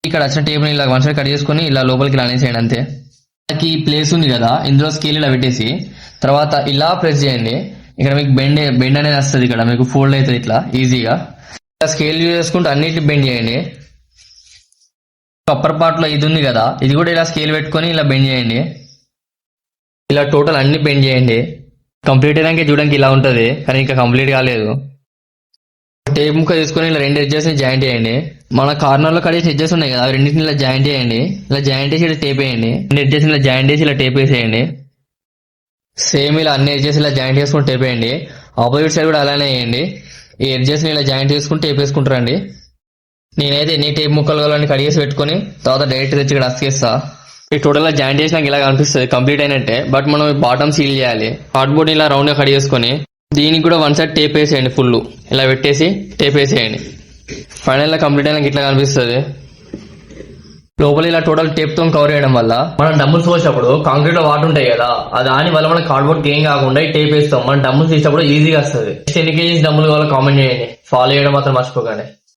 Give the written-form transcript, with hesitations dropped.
ఇక్కడ వచ్చిన టేప్ ఇలా వన్ సైడ్ కట్ చేసుకుని ఇలా లోపలికి ఇలా అనేసేయండి అంతే. మనకి ప్లేస్ ఉంది కదా, ఇందులో స్కేల్ ఇలా పెట్టేసి తర్వాత ఇలా ప్రెస్ చేయండి. ఇక్కడ మీకు బెండ్ అనేది వస్తుంది, ఇక్కడ మీకు ఫోల్డ్ అవుతుంది ఇట్లా ఈజీగా. ఇలా స్కేల్ యూజ్ చేసుకుంటూ అన్నిటిని బెండ్ చేయండి. అప్పర్ పార్ట్ లో ఇది ఉంది కదా, ఇది కూడా ఇలా స్కేల్ పెట్టుకొని ఇలా బెండ్ చేయండి. ఇలా టోటల్ అన్ని బెండ్ చేయండి. కంప్లీట్ అయినాక చూడడానికి ఇలా ఉంటుంది, కానీ ఇంకా కంప్లీట్ కాలేదు. టేప్ ముక్క తీసుకొని ఇలా రెండు ఎడ్జెస్ ని జాయింట్ చేయండి. మన కార్నర్ లో కడిగేసిన ఎడ్జెస్ ఉన్నాయి కదా, రెండింటిని ఇలా జాయింట్ చేయండి. ఇలా జాయింట్ చేసి ఇలా టేప్ వేయండి. రెండు ఎడ్జెస్ ఇలా జాయింట్ చేసి ఇలా టేప్ వేసేయండి. సేమ్ ఇలా అన్ని ఎడ్జెస్ ఇలా జాయింట్ చేసుకుని టేప్ వేయండి. ఆపోజిట్ సైడ్ కూడా అలానే వేయండి. ఈ ఎడ్జెస్ ని ఇలా జాయింట్ చేసుకుని టేప్ వేసుకుంటారండి. నేనైతే ఎన్ని టేప్ ముక్కలు కావాలని కడిగేసి పెట్టుకుని తర్వాత డైరెక్ట్ తెచ్చి ఇక్కడ అతికేస్తా. ఈ టోటల్ గా జాయింట్ చేసినాక ఇలా కనిపిస్తుంది కంప్లీట్ అయినట్టే. బట్ మనం బాటమ్ సీల్ చేయాలి. కార్డ్బోర్డ్ ఇలా రౌండ్ గా కడిగేసుకొని దీనికి కూడా వన్ సైడ్ టేప్ వేసేయండి. ఫుల్ ఇలా పెట్టేసి టేప్ వేసేయండి. ఫైనల్ గా కంప్లీట్ అయినాక ఇట్లా కనిపిస్తుంది. లోపల ఇలా టోటల్ టేప్ తో కవర్ చేయడం వల్ల మనం డంబుల్స్ పోసినప్పుడు కాంక్రీట్ లో వాటర్ ఉంటాయి కదా, దాని వల్ల మన కార్డ్బోర్డ్ ఏం కాకుండా టేప్ వేస్తాం. మనం డంబుల్స్ తీసినప్పుడు ఈజీగా వస్తుంది. ఎన్ని కేజీస్ డంబుల్ కావాలో కామెంట్ చేయండి. ఫాలో చేయడం మాత్రం మర్చిపోకండి.